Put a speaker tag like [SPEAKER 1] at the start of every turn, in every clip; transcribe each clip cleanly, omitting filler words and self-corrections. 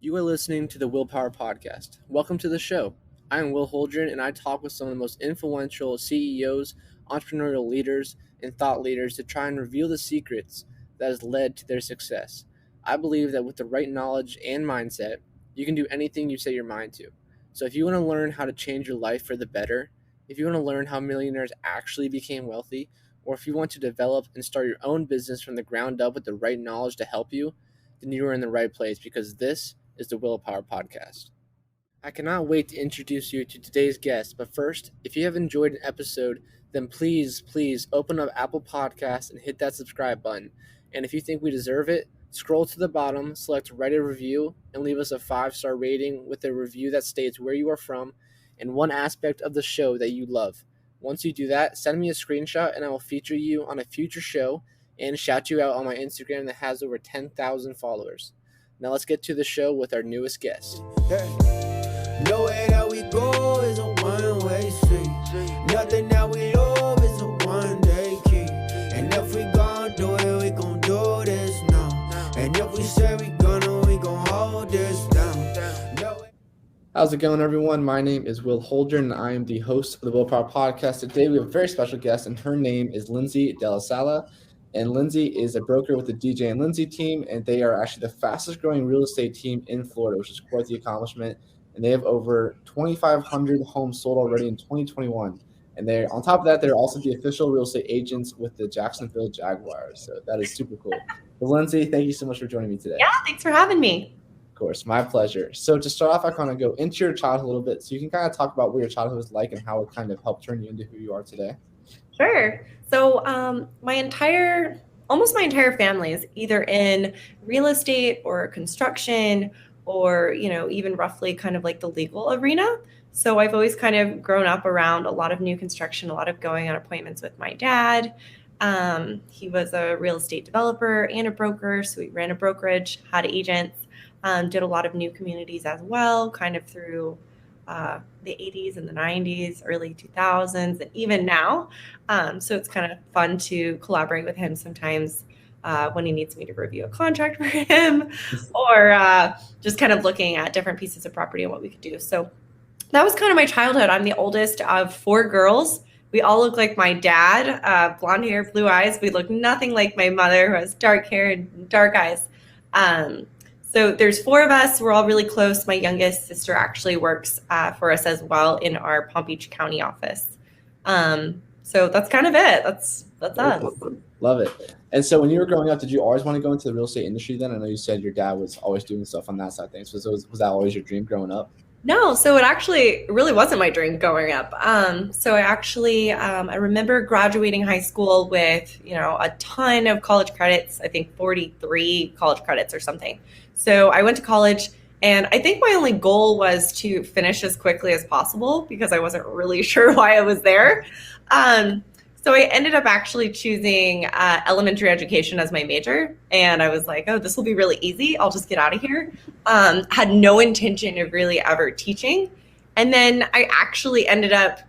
[SPEAKER 1] You are listening to the Willpower Podcast. Welcome to the show. I am Will Holdren, and I talk with some of the most influential CEOs, entrepreneurial leaders, and thought leaders to try and reveal the secrets that has led to their success. I believe that with the right knowledge and mindset, you can do anything you set your mind to. So if you want to learn how to change your life for the better, if you want to learn how millionaires actually became wealthy, or if you want to develop and start your own business from the ground up with the right knowledge to help you, then you are in the right place because this is the Willpower Podcast. I cannot wait to introduce you to today's guest, but first, if you have enjoyed an episode, then please open up Apple Podcasts and hit that subscribe button. And if you think we deserve it, scroll to the bottom, select write a review, and leave us a 5-star rating with a review that states where you are from and one aspect of the show that you love. Once you do that, send me a screenshot and I will feature you on a future show and shout you out on my Instagram that has over 10,000 followers. Now let's get to the show with our newest guest.
[SPEAKER 2] No way that we go is a one-way street. Nothing that we love is a one-day key. And if we gon' do it, we gon' do this now. And if we say we gon' hold this down.
[SPEAKER 1] How's it going, everyone? My name is Will Holdren, and I am the host of the Willpower Podcast. Today we have a very special guest, and her name is Lindsey DellaSala. And Lindsey is a broker with the DJ and Lindsey team, and they are actually the fastest growing real estate team in Florida, which is quite the accomplishment. And they have over 2,500 homes sold already in 2021. And they're on top of that, they're also the official real estate agents with the Jacksonville Jaguars. So that is super cool. But Lindsey, thank you so much for joining me today.
[SPEAKER 3] Yeah, thanks for having me.
[SPEAKER 1] Of course, my pleasure. So to start off, I kind of go into your childhood a little bit, so you can kind of talk about what your childhood was like and how it kind of helped turn you into who you are today.
[SPEAKER 3] Sure. So almost my entire family is either in real estate or construction or, even roughly kind of like the legal arena. So I've always kind of grown up around a lot of new construction, a lot of going on appointments with my dad. He was a real estate developer and a broker. So we ran a brokerage, had agents, did a lot of new communities as well, kind of through the 80s and the 90s, early 2000s, and even now. So it's kind of fun to collaborate with him sometimes when he needs me to review a contract for him or just kind of looking at different pieces of property and what we could do. So that was kind of my childhood. I'm the oldest of 4 girls. We all look like my dad, blonde hair, blue eyes. We look nothing like my mother, who has dark hair and dark eyes. So there's 4 of us. We're all really close. My youngest sister actually works for us as well in our Palm Beach County office. So that's kind of it. That's us.
[SPEAKER 1] Love it. And so when you were growing up, did you always want to go into the real estate industry then? I know you said your dad was always doing stuff on that side of things. So was that always your dream growing up?
[SPEAKER 3] No, so it actually really wasn't my dream growing up. So I remember graduating high school with, a ton of college credits, I think 43 college credits or something. So I went to college, and I think my only goal was to finish as quickly as possible because I wasn't really sure why I was there. So I ended up actually choosing elementary education as my major. And I was like, oh, this will be really easy. I'll just get out of here. Had no intention of really ever teaching. And then I actually ended up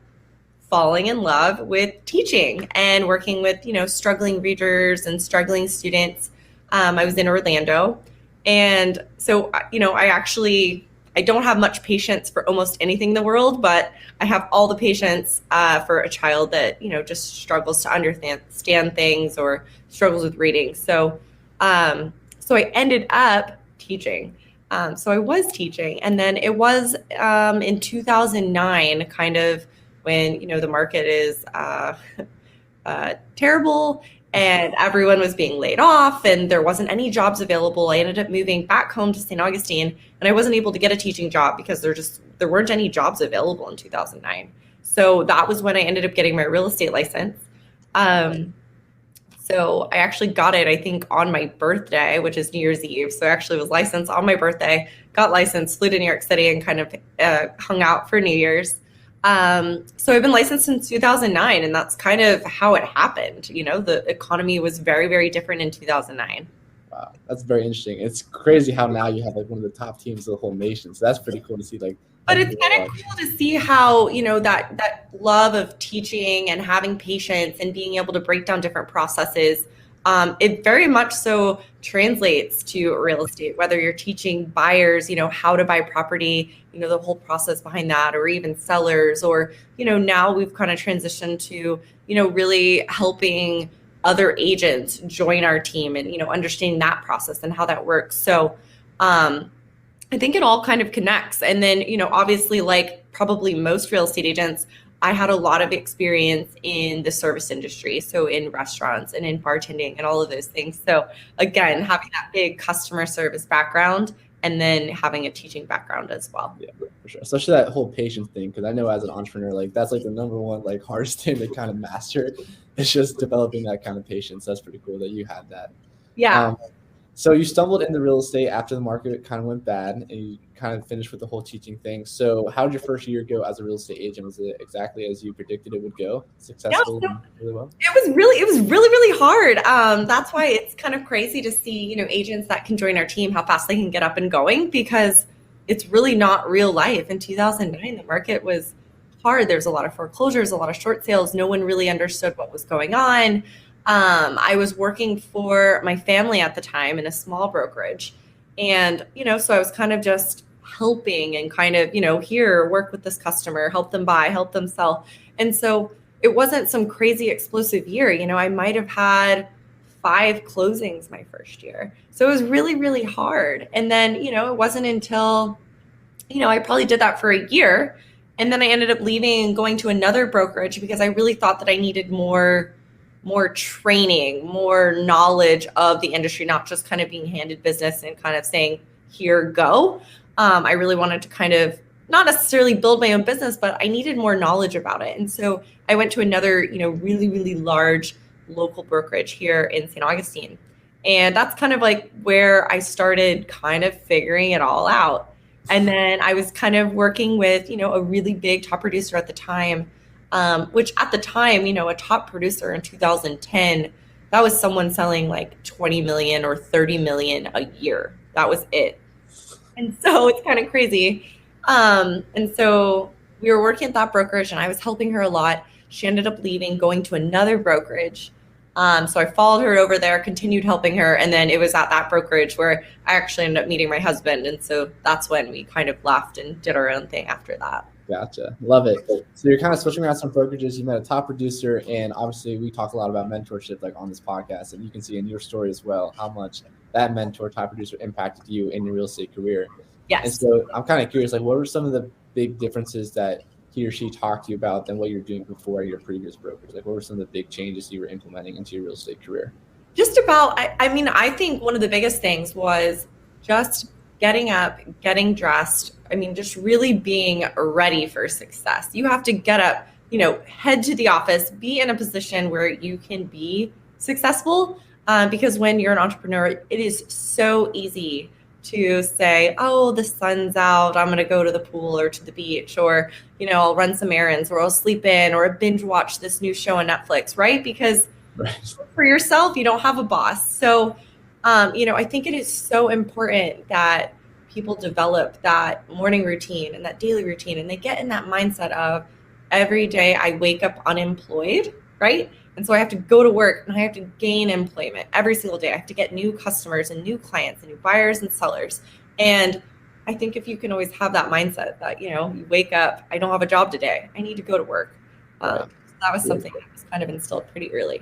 [SPEAKER 3] falling in love with teaching and working with, struggling readers and struggling students. I was in Orlando. And so, I don't have much patience for almost anything in the world, but I have all the patience for a child that, just struggles to understand things or struggles with reading. So I ended up teaching. So I was teaching. And then it was in 2009, kind of when, the market is terrible and everyone was being laid off and there wasn't any jobs available. I ended up moving back home to St. Augustine, and I wasn't able to get a teaching job because there weren't any jobs available in 2009. So that was when I ended up getting my real estate license. So I actually got it, I think, on my birthday, which is New Year's Eve. So I actually was licensed on my birthday, got licensed, flew to New York City, and kind of hung out for New Year's. So I've been licensed since 2009, and that's kind of how it happened. The economy was very, very different in 2009.
[SPEAKER 1] Wow, that's very interesting. It's crazy how now you have like one of the top teams of the whole nation. So that's pretty cool to see.
[SPEAKER 3] But it's kind of cool to see how, that love of teaching and having patience and being able to break down different processes it very much so translates to real estate, whether you're teaching buyers, how to buy property, the whole process behind that, or even sellers, or, now we've kind of transitioned to, really helping other agents join our team and, understanding that process and how that works. So I think it all kind of connects. And then, obviously, like probably most real estate agents, I had a lot of experience in the service industry, so in restaurants and in bartending and all of those things. So again, having that big customer service background and then having a teaching background as well.
[SPEAKER 1] Yeah, for sure. Especially that whole patience thing, because I know as an entrepreneur, like that's like the number one like hardest thing to kind of master. It's just developing that kind of patience. That's pretty cool that you had that.
[SPEAKER 3] Yeah.
[SPEAKER 1] So you stumbled into real estate after the market kind of went bad, and you kind of finished with the whole teaching thing. So how did your first year go as a real estate agent? Was it exactly as you predicted it would go? Successful?
[SPEAKER 3] Yeah,
[SPEAKER 1] really well?
[SPEAKER 3] It was really hard. That's why it's kind of crazy to see, agents that can join our team, how fast they can get up and going, because it's really not real life. In 2009, the market was hard. There's a lot of foreclosures, a lot of short sales. No one really understood what was going on. I was working for my family at the time in a small brokerage. And, so I was kind of just helping and kind of, here, work with this customer, help them buy, help them sell. And so it wasn't some crazy explosive year. I might have had 5 closings my first year. So it was really, really hard. And then, it wasn't until, I probably did that for a year. And then I ended up leaving and going to another brokerage because I really thought that I needed more training, more knowledge of the industry, not just kind of being handed business and kind of saying, here, go. I really wanted to kind of not necessarily build my own business, but I needed more knowledge about it. And so I went to another, really, really large local brokerage here in St. Augustine. And that's kind of like where I started kind of figuring it all out. And then I was kind of working with, a really big top producer at the time, which at the time, a top producer in 2010, that was someone selling like 20 million or 30 million a year. That was it. And so it's kind of crazy. And so we were working at that brokerage and I was helping her a lot. She ended up leaving, going to another brokerage. So I followed her over there, continued helping her. And then it was at that brokerage where I actually ended up meeting my husband. And so that's when we kind of left and did our own thing after that.
[SPEAKER 1] Gotcha. Love it. So you're kind of switching around some brokerages. You met a top producer, and obviously we talk a lot about mentorship like on this podcast, and you can see in your story as well how much that mentor, top producer impacted you in your real estate career.
[SPEAKER 3] Yes.
[SPEAKER 1] And so I'm kind of curious, like what were some of the big differences that he or she talked to you about than what you're doing before your previous brokerage? Like what were some of the big changes you were implementing into your real estate career?
[SPEAKER 3] Just about, I think one of the biggest things was just getting up, getting dressed. Just really being ready for success. You have to get up, head to the office, be in a position where you can be successful. Because when you're an entrepreneur, it is so easy to say, oh, the sun's out, I'm going to go to the pool or to the beach, or, I'll run some errands, or I'll sleep in, or binge watch this new show on Netflix, right? Because for yourself, you don't have a boss. So, I think it is so important that people develop that morning routine and that daily routine, and they get in that mindset of every day I wake up unemployed, right? And so I have to go to work and I have to gain employment every single day. I have to get new customers and new clients and new buyers and sellers. And I think if you can always have that mindset that, you wake up, I don't have a job today, I need to go to work. So that was something that was kind of instilled pretty early.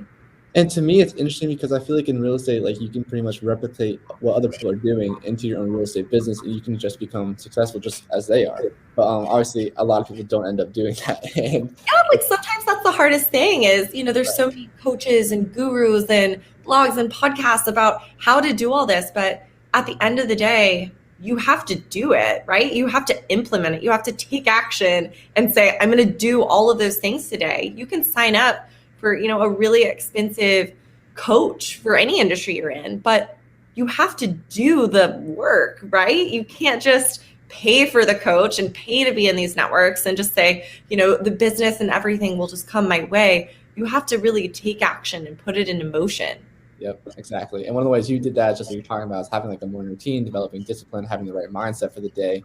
[SPEAKER 1] And to me, it's interesting because I feel like in real estate, like you can pretty much replicate what other people are doing into your own real estate business, and you can just become successful just as they are. But obviously, a lot of people don't end up doing that.
[SPEAKER 3] Like sometimes that's the hardest thing is, there's so many coaches and gurus and blogs and podcasts about how to do all this. But at the end of the day, you have to do it, right? You have to implement it. You have to take action and say, I'm going to do all of those things today. You can sign up for, a really expensive coach for any industry you're in, but you have to do the work, right? You can't just pay for the coach and pay to be in these networks and just say, the business and everything will just come my way. You have to really take action and put it into motion.
[SPEAKER 1] Yep, exactly. And one of the ways you did that, just like you're talking about, is having like a morning routine, developing discipline, having the right mindset for the day.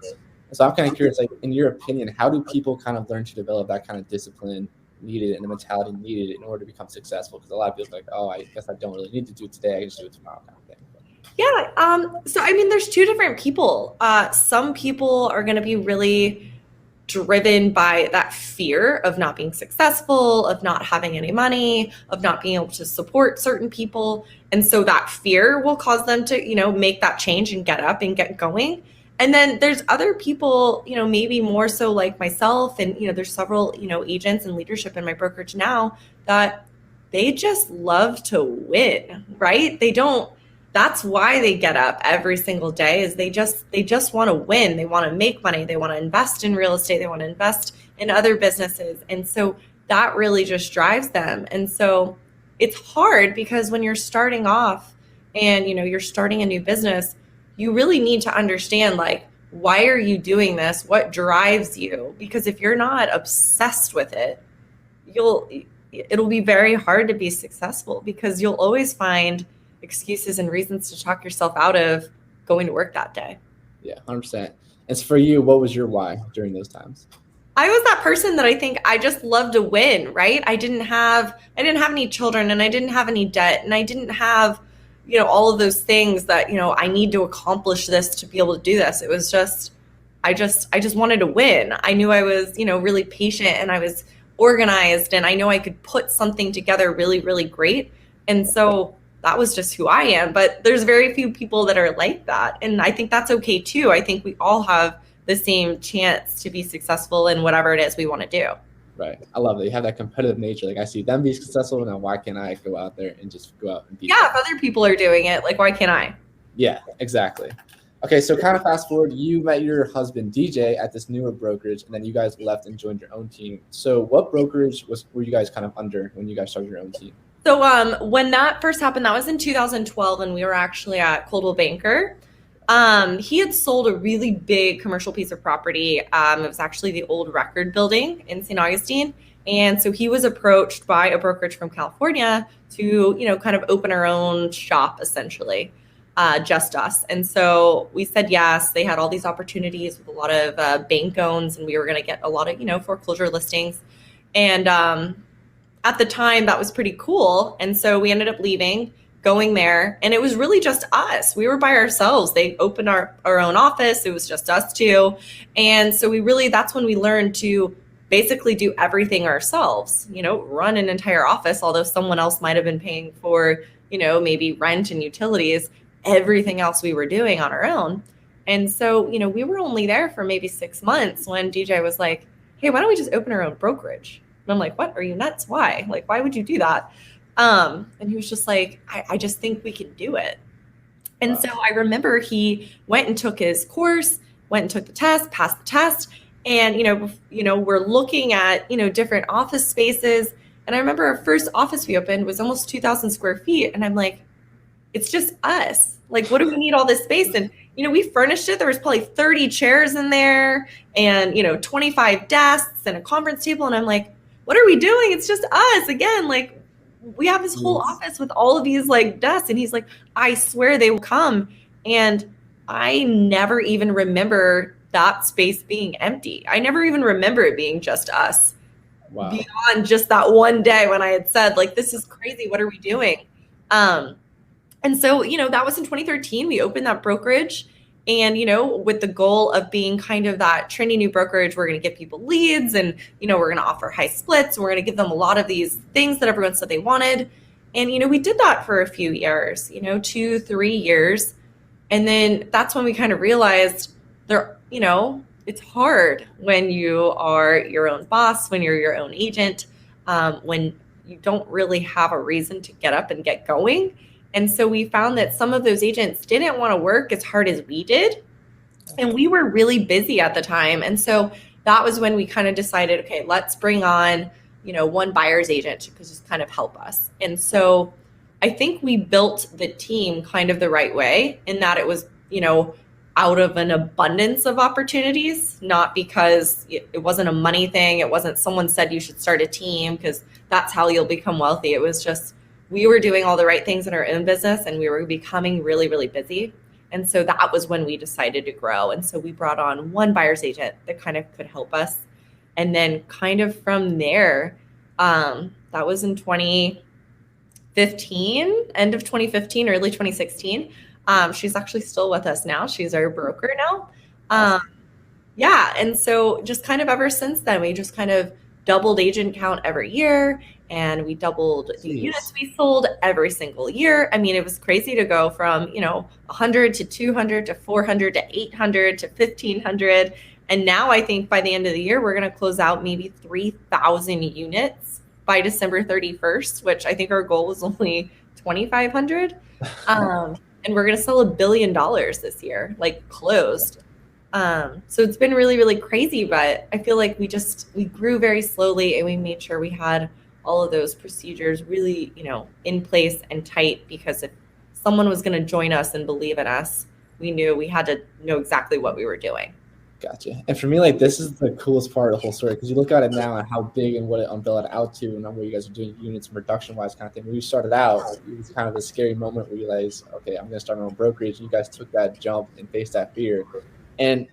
[SPEAKER 1] So I'm kind of curious, like in your opinion, how do people kind of learn to develop that kind of discipline needed and the mentality needed in order to become successful? Because a lot of people are like, oh, I guess I don't really need to do it today. I can just do it tomorrow kind of thing.
[SPEAKER 3] Yeah. So, I mean, there's two different people. Some people are going to be really driven by that fear of not being successful, of not having any money, of not being able to support certain people. And so that fear will cause them to, make that change and get up and get going. And then there's other people, maybe more so like myself, and, there's several, agents and leadership in my brokerage now that they just love to win, right? That's why they get up every single day, is they just want to win. They want to make money. They want to invest in real estate. They want to invest in other businesses. And so that really just drives them. And so it's hard because when you're starting off and, you're starting a new business, you really need to understand, like, why are you doing this? What drives you? Because if you're not obsessed with it, it'll be very hard to be successful, because you'll always find excuses and reasons to talk yourself out of going to work that day.
[SPEAKER 1] Yeah, 100%. And for you, what was your why during those times?
[SPEAKER 3] I was that person that I think I just loved to win, right? I didn't have any children, and I didn't have any debt, and I didn't have, all of those things that, I need to accomplish this to be able to do this. It was just, I just wanted to win. I knew I was, really patient, and I was organized, and I know I could put something together really, really great. And so that was just who I am. But there's very few people that are like that. And I think that's okay too. I think we all have the same chance to be successful in whatever it is we want to do.
[SPEAKER 1] Right. I love that. You have that competitive nature. Like, I see them be successful. Now, why can't I go out there and just go out and be?
[SPEAKER 3] Yeah. If other people are doing it, like, why can't I?
[SPEAKER 1] Yeah, exactly. Okay. So kind of fast forward, you met your husband, DJ, at this newer brokerage, and then you guys left and joined your own team. So what brokerage were you guys kind of under when you guys started your own team?
[SPEAKER 3] So when that first happened, that was in 2012, and we were actually at Coldwell Banker. He had sold a really big commercial piece of property. It was actually the old record building in St. Augustine. And so he was approached by a brokerage from California to, kind of open our own shop, essentially, just us. And so we said yes. They had all these opportunities with a lot of bank owns, and we were going to get a lot of, foreclosure listings. And at the time, that was pretty cool. And so we ended up leaving, going there, and it was really just us. We were by ourselves. They opened our own office. It was just us two. And so that's when we learned to basically do everything ourselves, run an entire office, although someone else might have been paying for, maybe rent and utilities. Everything else we were doing on our own. And so, we were only there for maybe 6 months when DJ was like, hey, why don't we just open our own brokerage? And I'm like, what? Are you nuts? Why? Like, why would you do that? And he was just like, I just think we can do it. And so I remember he went and took his course, went and took the test, passed the test. And, we're looking at, different office spaces. And I remember our first office we opened was almost 2,000 square feet. And I'm like, it's just us. Like, what do we need all this space? And, we furnished it. There was probably 30 chairs in there and, 25 desks and a conference table. And I'm like, what are we doing? It's just us again. Like, we have this whole office with all of these like desks. And he's like, I swear they will come. And I never even remember that space being empty. I never even remember it being just us.
[SPEAKER 1] Wow.
[SPEAKER 3] Beyond just that one day when I had said, like, this is crazy. What are we doing? And so, that was in 2013. We opened that brokerage. And, with the goal of being kind of that trendy new brokerage, we're going to give people leads, and, we're going to offer high splits, and we're going to give them a lot of these things that everyone said they wanted. And, we did that for a few years, 2-3 years. And then that's when we kind of realized it's hard when you are your own boss, when you're your own agent, when you don't really have a reason to get up and get going. And so we found that some of those agents didn't want to work as hard as we did. And we were really busy at the time. And so that was when we kind of decided, okay, let's bring on, one buyer's agent to just kind of help us. And so I think we built the team kind of the right way, in that it was, out of an abundance of opportunities, not because it wasn't a money thing. It wasn't someone said you should start a team because that's how you'll become wealthy. It was just, we were doing all the right things in our own business, and we were becoming really, really busy. And so that was when we decided to grow. And so we brought on one buyer's agent that kind of could help us. And then kind of from there, That was in 2015, end of 2015, early 2016. She's actually still with us now. She's our broker now. Yeah. And so just kind of ever since then, we just kind of doubled agent count every year, and we doubled the units we sold every single year. I mean, it was crazy to go from, 100 to 200 to 400 to 800 to 1,500. And now I think by the end of the year, we're going to close out maybe 3,000 units by December 31st, which I think our goal was only 2,500. And we're going to sell $1 billion this year, like closed. So it's been really, really crazy, but I feel like we grew very slowly, and we made sure we had all of those procedures really, in place and tight, because if someone was going to join us and believe in us, we knew we had to know exactly what we were doing.
[SPEAKER 1] Gotcha. And for me, like, this is the coolest part of the whole story, because you look at it now and how big and what it unveiled out to, and what you guys are doing units and production wise kind of thing. When you started out, it was kind of a scary moment where you realize, okay, I'm going to start my own brokerage. And you guys took that jump and faced that fear. And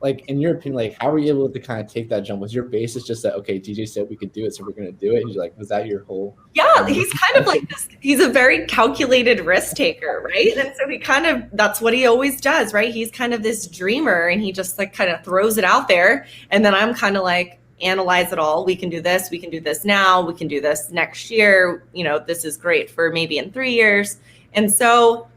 [SPEAKER 1] like, in your opinion, like, how were you able to kind of take that jump? Was your basis just that, okay, DJ said we could do it, so we're going to do it? And you're like, was that your whole?
[SPEAKER 3] Yeah, he's kind of like this. He's a very calculated risk taker, right? And so that's what he always does, right? He's kind of this dreamer, and he just like kind of throws it out there. And then I'm kind of like, analyze it all. We can do this now. We can do this next year. This is great for maybe in 3 years. And so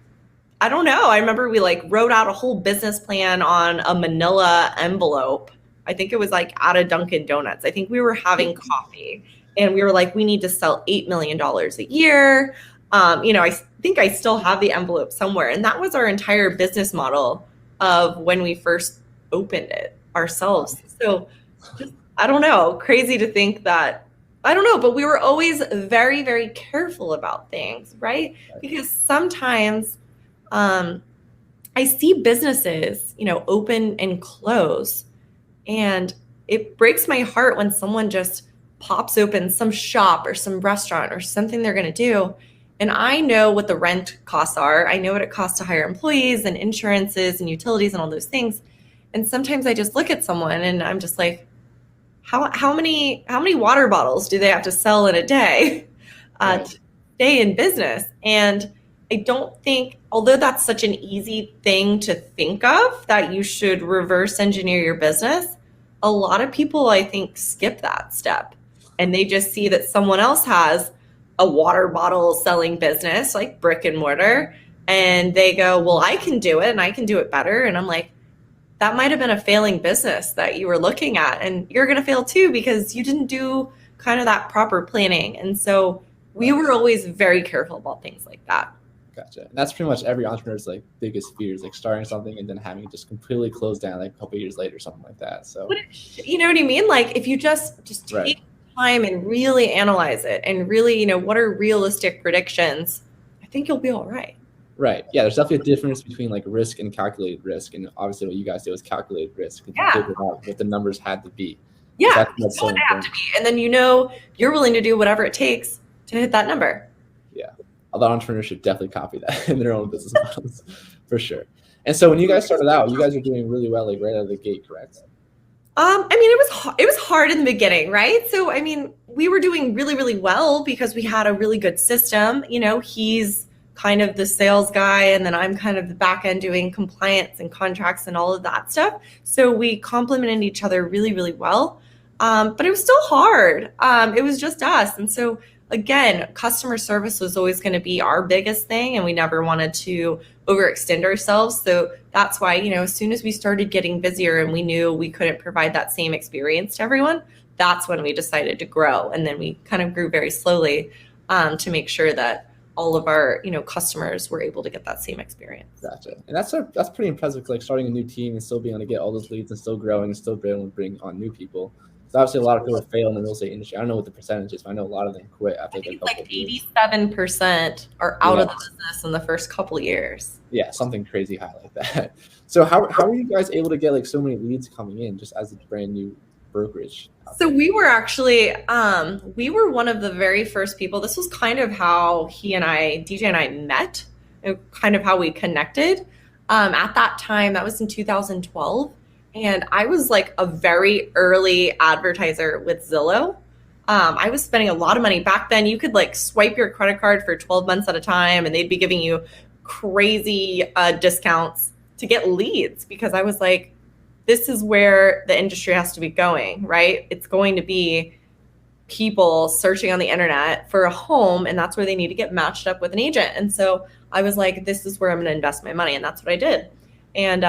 [SPEAKER 3] I don't know. I remember we like wrote out a whole business plan on a manila envelope. I think it was like out of Dunkin' Donuts. I think we were having coffee, and we were like, we need to sell $8 million a year. I think I still have the envelope somewhere. And that was our entire business model of when we first opened it ourselves. So I don't know, crazy to think that, I don't know, but we were always very, very careful about things, right? Because sometimes I see businesses, open and close, and it breaks my heart when someone just pops open some shop or some restaurant or something they're going to do. And I know what the rent costs are. I know what it costs to hire employees and insurances and utilities and all those things. And sometimes I just look at someone and I'm just like, how many water bottles do they have to sell in a day to stay in business? And I don't think, although that's such an easy thing to think of, that you should reverse engineer your business, a lot of people, I think, skip that step. And they just see that someone else has a water bottle selling business, like brick and mortar, and they go, well, I can do it, and I can do it better. And I'm like, that might have been a failing business that you were looking at, and you're going to fail too, because you didn't do kind of that proper planning. And so we were always very careful about things like that.
[SPEAKER 1] Gotcha. And that's pretty much every entrepreneur's like biggest fears, like starting something and then having it just completely close down like a couple of years later, something like that. So
[SPEAKER 3] you know what I mean? Like, if you just take time and really analyze it and really, what are realistic predictions, I think you'll be all right.
[SPEAKER 1] Right. Yeah, there's definitely a difference between like risk and calculated risk. And obviously what you guys did was calculated risk.
[SPEAKER 3] Yeah.
[SPEAKER 1] Figure out what the numbers had to be.
[SPEAKER 3] Yeah, that's so have to be. And then you're willing to do whatever it takes to hit that number.
[SPEAKER 1] Yeah. A lot of entrepreneurs should definitely copy that in their own business models, for sure. And so when you guys started out, you guys were doing really well, like right out of the gate, correct?
[SPEAKER 3] It was hard in the beginning, right? So, we were doing really, really well because we had a really good system. He's kind of the sales guy, and then I'm kind of the back end doing compliance and contracts and all of that stuff. So we complemented each other really, really well. But it was still hard. It was just us. And so again, customer service was always going to be our biggest thing, and we never wanted to overextend ourselves. So that's why, as soon as we started getting busier and we knew we couldn't provide that same experience to everyone, that's when we decided to grow. And then we kind of grew very slowly to make sure that all of our, customers were able to get that same experience.
[SPEAKER 1] Gotcha. And that's pretty impressive, like starting a new team and still being able to get all those leads and still growing and still being able to bring on new people. So obviously a lot of people fail in the real estate industry. I don't know what the percentage is, but I know a lot of them quit after
[SPEAKER 3] like 87% are out of the business in the first couple of years.
[SPEAKER 1] Yeah, something crazy high like that. So how are you guys able to get like so many leads coming in just as a brand new brokerage?
[SPEAKER 3] So we were actually, we were one of the very first people. This was kind of how DJ and I met, and kind of how we connected. At that time, that was in 2012. And I was like a very early advertiser with Zillow. I was spending a lot of money back then. You could like swipe your credit card for 12 months at a time and they'd be giving you crazy discounts to get leads, because I was like, this is where the industry has to be going, right? It's going to be people searching on the internet for a home, and that's where they need to get matched up with an agent. And so I was like, this is where I'm going to invest my money. And that's what I did. And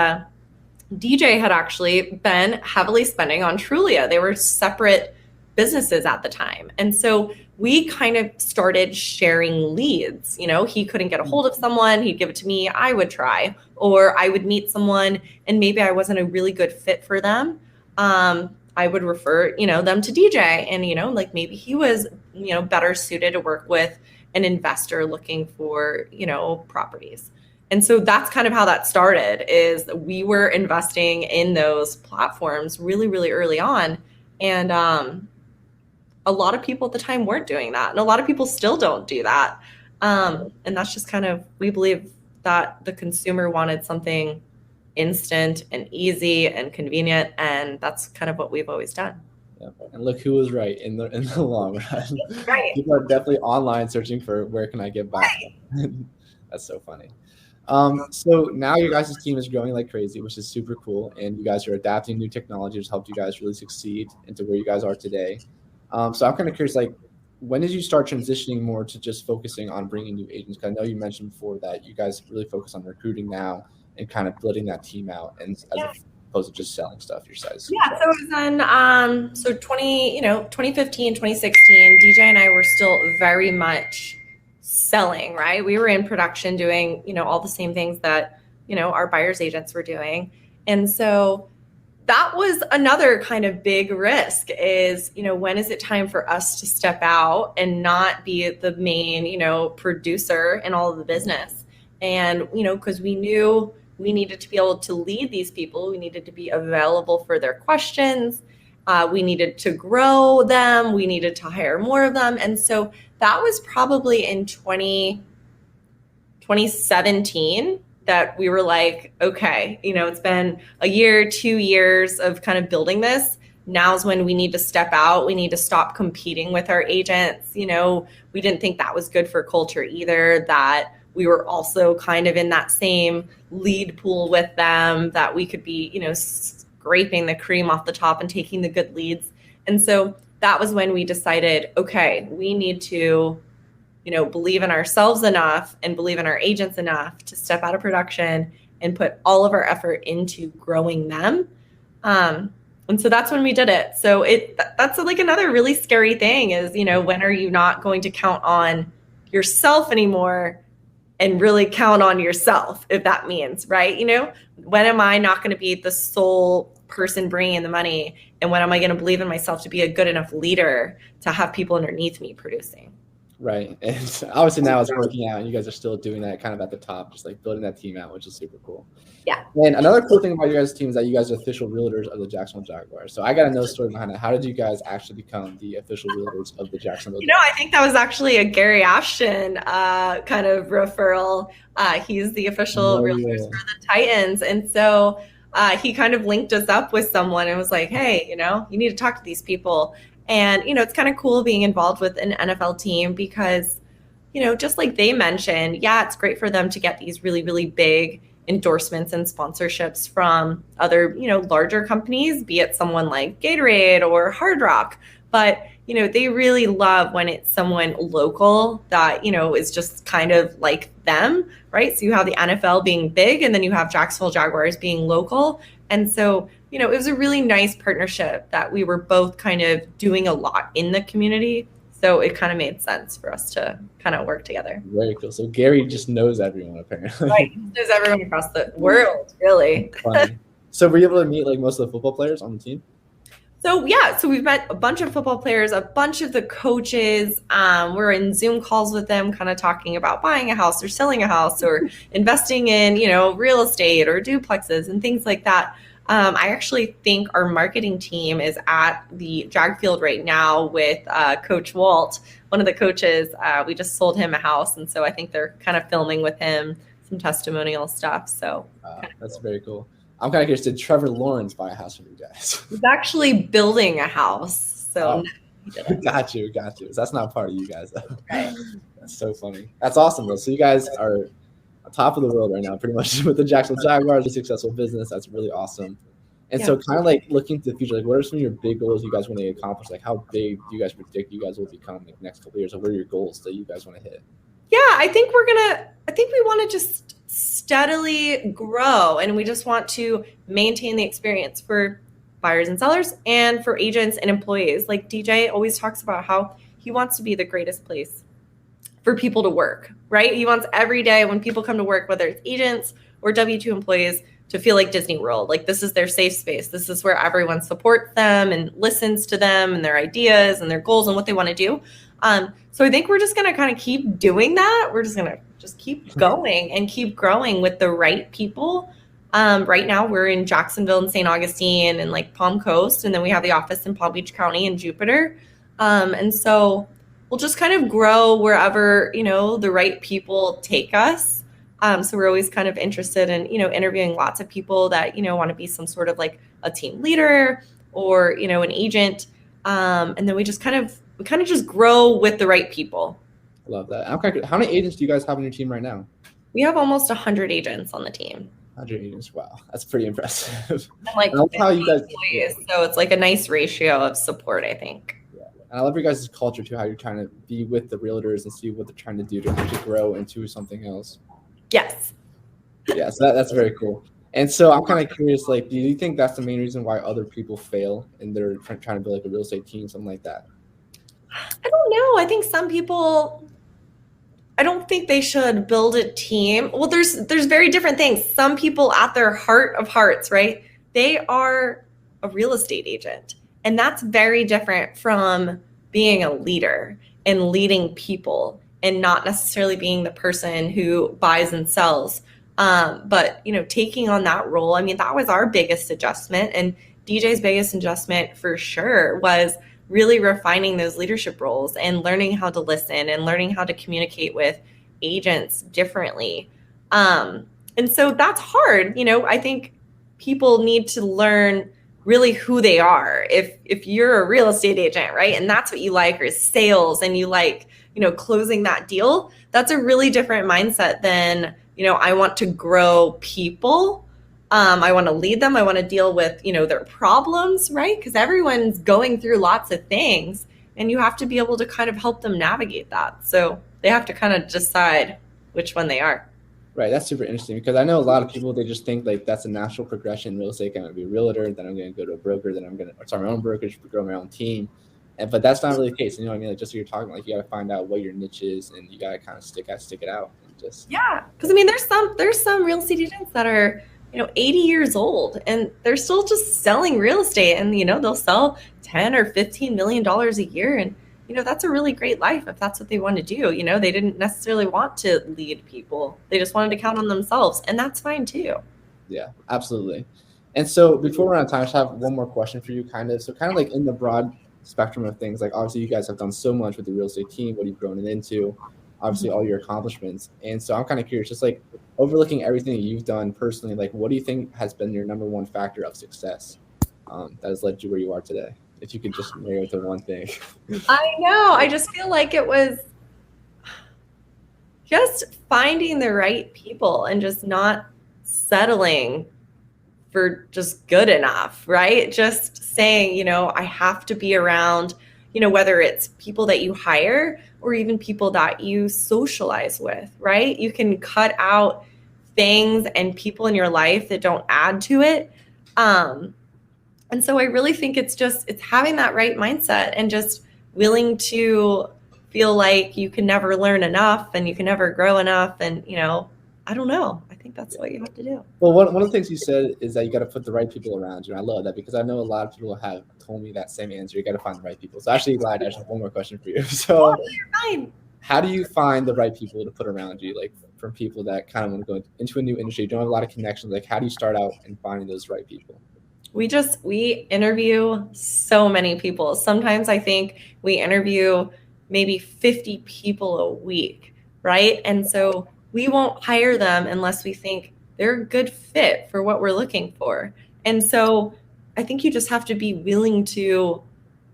[SPEAKER 3] DJ had actually been heavily spending on Trulia. They were separate businesses at the time. And so we kind of started sharing leads. You know, he couldn't get a hold of someone, he'd give it to me, I would try, or I would meet someone and maybe I wasn't a really good fit for them. I would refer, them to DJ, and, like maybe he was, better suited to work with an investor looking for, properties. And so that's kind of how that started, is we were investing in those platforms really, really early on. And a lot of people at the time weren't doing that. And a lot of people still don't do that. And that's just kind of, we believe that the consumer wanted something instant and easy and convenient. And that's kind of what we've always done.
[SPEAKER 1] Yeah. And look who was right in the long run.
[SPEAKER 3] Right.
[SPEAKER 1] People are definitely online searching for where can I get back. Right. That's so funny. So now your guys' team is growing like crazy, which is super cool. And you guys are adapting new technology to help you guys really succeed into where you guys are today. So I'm kind of curious, like, when did you start transitioning more to just focusing on bringing new agents? Because I know you mentioned before that you guys really focus on recruiting now and kind of building that team out, and as opposed to just selling stuff yourselves.
[SPEAKER 3] Yeah, so it was in 2015, 2016, DJ and I were still very much selling, right? We were in production doing, all the same things that, our buyer's agents were doing. And so that was another kind of big risk, is, when is it time for us to step out and not be the main, producer in all of the business? And, because we knew we needed to be able to lead these people. We needed to be available for their questions. We needed to grow them. We needed to hire more of them. And so that was probably in 2017 that we were like, okay, it's been a year, 2 years of kind of building this. Now's when we need to step out. We need to stop competing with our agents. We didn't think that was good for culture either, that we were also kind of in that same lead pool with them, that we could be, scraping the cream off the top and taking the good leads. And so that was when we decided, okay, we need to, believe in ourselves enough and believe in our agents enough to step out of production and put all of our effort into growing them. And so that's when we did it. So that's like another really scary thing is, when are you not going to count on yourself anymore and really count on yourself, if that means, right? When am I not going to be the sole person bringing in the money? And when am I going to believe in myself to be a good enough leader to have people underneath me producing?
[SPEAKER 1] Right. And obviously now it's working out and you guys are still doing that kind of at the top, just like building that team out, which is super cool.
[SPEAKER 3] Yeah.
[SPEAKER 1] And another cool thing about your guys' team is that you guys are official realtors of the Jacksonville Jaguars. So I got to know the story behind it. How did you guys actually become the official realtors of the Jacksonville Jaguars?
[SPEAKER 3] I think that was actually a Gary Ashton kind of referral. He's the official realtors for the Titans. And so he kind of linked us up with someone and was like, hey, you need to talk to these people. And, it's kind of cool being involved with an NFL team because, just like they mentioned, it's great for them to get these really, really big endorsements and sponsorships from other, larger companies, be it someone like Gatorade or Hard Rock. But, they really love when it's someone local that, is just kind of like them, right? So you have the NFL being big and then you have Jacksonville Jaguars being local. And so, it was a really nice partnership that we were both kind of doing a lot in the community. So it kind of made sense for us to kind of work together.
[SPEAKER 1] Very cool. So Gary just knows everyone, apparently.
[SPEAKER 3] Right. He knows everyone across the world, really.
[SPEAKER 1] So were you able to meet like most of the football players on the team?
[SPEAKER 3] So we've met a bunch of football players, a bunch of the coaches. We're in Zoom calls with them, kind of talking about buying a house or selling a house or investing in, real estate or duplexes and things like that. I actually think our marketing team is at the Jag Field right now with Coach Walt, one of the coaches. We just sold him a house, and so I think they're kind of filming with him some testimonial stuff. So
[SPEAKER 1] that's very cool. I'm kind of curious, did Trevor Lawrence buy a house from you guys?
[SPEAKER 3] He's actually building a house. So He didn't.
[SPEAKER 1] Got you. So that's not part of you guys, though.
[SPEAKER 3] Right.
[SPEAKER 1] That's so funny. That's awesome, though. So you guys are on top of the world right now, pretty much with the Jacksonville Jaguars, a successful business. That's really awesome. And so kind of like looking to the future, like what are some of your big goals you guys want to accomplish? Like how big do you guys predict you guys will become like next couple of years? Or what are your goals that you guys want to hit?
[SPEAKER 3] Yeah, I think we want to just steadily grow, and we just want to maintain the experience for buyers and sellers and for agents and employees. Like DJ always talks about how he wants to be the greatest place for people to work, right? He wants every day when people come to work, whether it's agents or W-2 employees, to feel like Disney World. Like this is their safe space. This is where everyone supports them and listens to them and their ideas and their goals and what they want to do. So I think we're just going to kind of keep doing that. We're just going to just keep going and keep growing with the right people. Right now we're in Jacksonville and St. Augustine and like Palm Coast. And then we have the office in Palm Beach County and Jupiter. And so we'll just kind of grow wherever, the right people take us. So we're always kind of interested in, interviewing lots of people that, want to be some sort of like a team leader or, an agent. And then we kind of just grow with the right people.
[SPEAKER 1] I love that. How many agents do you guys have on your team right now?
[SPEAKER 3] We have almost 100 agents on the team.
[SPEAKER 1] 100 agents. Wow. That's pretty impressive.
[SPEAKER 3] And like how you guys employees, so it's like a nice ratio of support, I think.
[SPEAKER 1] Yeah. And I love your guys' culture too, how you're trying to be with the realtors and see what they're trying to do to actually grow into something else.
[SPEAKER 3] Yes.
[SPEAKER 1] Yeah, so that's very cool. And so I'm kind of curious, like, do you think that's the main reason why other people fail and they're trying to build like a real estate team, something like that?
[SPEAKER 3] I don't know. I think some people, I don't think they should build a team. Well, there's very different things. Some people at their heart of hearts, right? They are a real estate agent. And that's very different from being a leader and leading people and not necessarily being the person who buys and sells. But, taking on that role, I mean, that was our biggest adjustment. And DJ's biggest adjustment for sure was really refining those leadership roles and learning how to listen and learning how to communicate with agents differently. And so that's hard. I think people need to learn really who they are. If you're a real estate agent, right? And that's what you like, or sales, and you like, closing that deal, that's a really different mindset than, I want to grow people. I want to lead them. I want to deal with, their problems, right? Because everyone's going through lots of things and you have to be able to kind of help them navigate that. So they have to kind of decide which one they are.
[SPEAKER 1] Right. That's super interesting because I know a lot of people, they just think like that's a natural progression in real estate. I'm going to be a realtor, then I'm going to go to a broker, then I'm going to start my own brokerage, grow my own team. But that's not really the case. You know what I mean? Like just what you're talking, like you got to find out what your niche is and you got to kind of stick it out. And just
[SPEAKER 3] because I mean, there's some real estate agents that are 80 years old and they're still just selling real estate, and they'll sell 10 or 15 million dollars a year, and that's a really great life if that's what they want to do. They didn't necessarily want to lead people; they just wanted to count on themselves, and that's fine too.
[SPEAKER 1] Yeah, absolutely. And so before we're out of time, I just have one more question for you, kind of like in the broad spectrum of things, like obviously you guys have done so much with the real estate team, what you've grown it into, obviously all your accomplishments. And so I'm kind of curious, just like overlooking everything that you've done personally, like what do you think has been your number one factor of success that has led you where you are today? If you could just narrow it to one thing.
[SPEAKER 3] I know. I just feel like it was just finding the right people and just not settling for just good enough, right? Just saying, I have to be around, whether it's people that you hire or even people that you socialize with, right? You can cut out things and people in your life that don't add to it. And so I really think it's having that right mindset and just willing to feel like you can never learn enough and you can never grow enough. And, I don't know. I think that's what you have to do.
[SPEAKER 1] Well, one of the things you said is that you got to put the right people around you. And I love that because I know a lot of people have told me that same answer. You got to find the right people. So actually, glad I have one more question for you. So how do you find the right people to put around you? Like from people that kind of want to go into a new industry, don't have a lot of connections. Like how do you start out in finding those right people?
[SPEAKER 3] We interview so many people. Sometimes I think we interview maybe 50 people a week, right? And so we won't hire them unless we think they're a good fit for what we're looking for. And so I think you just have to be willing to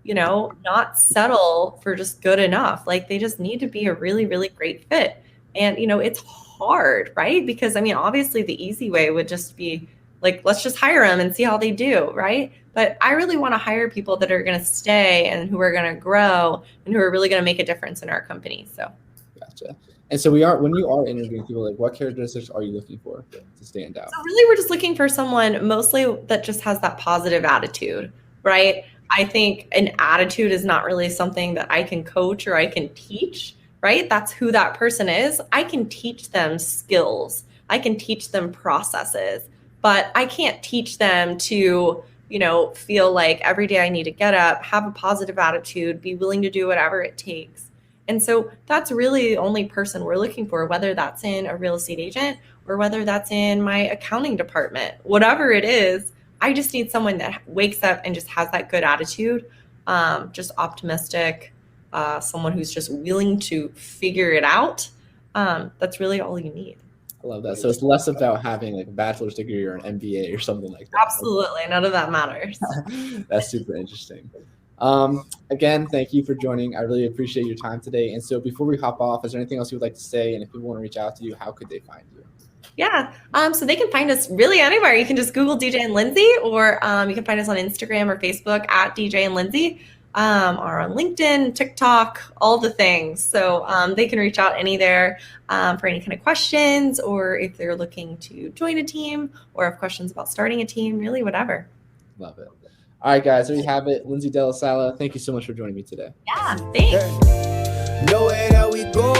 [SPEAKER 3] not settle for just good enough. Like they just need to be a really, really great fit. And, it's hard, right? Because obviously the easy way would just be like, let's just hire them and see how they do, right? But I really want to hire people that are going to stay and who are going to grow and who are really going to make a difference in our company. So.
[SPEAKER 1] Gotcha. And so when you are interviewing people, like what characteristics are you looking for to stand out?
[SPEAKER 3] So really we're just looking for someone mostly that just has that positive attitude, right? I think an attitude is not really something that I can coach or I can teach, right? That's who that person is. I can teach them skills. I can teach them processes, but I can't teach them to, feel like every day I need to get up, have a positive attitude, be willing to do whatever it takes. And so that's really the only person we're looking for, whether that's in a real estate agent or whether that's in my accounting department, whatever it is. I just need someone that wakes up and just has that good attitude, just optimistic, someone who's just willing to figure it out. That's really all you need.
[SPEAKER 1] I love that. So it's less about having like a bachelor's degree or an MBA or something like that.
[SPEAKER 3] Absolutely. None of that matters.
[SPEAKER 1] That's super interesting. Again, thank you for joining. I really appreciate your time today. And so before we hop off, is there anything else you would like to say? And if people want to reach out to you, how could they find you?
[SPEAKER 3] Yeah. So they can find us really anywhere. You can just Google DJ and Lindsey, or you can find us on Instagram or Facebook at DJ and Lindsey, or on LinkedIn, TikTok, all the things. So they can reach out there for any kind of questions, or if they're looking to join a team or have questions about starting a team, really whatever.
[SPEAKER 1] Love it. All right, guys, there you have it. Lindsey DellaSala, thank you so much for joining me today.
[SPEAKER 3] Yeah, thanks.
[SPEAKER 2] Nowhere that we go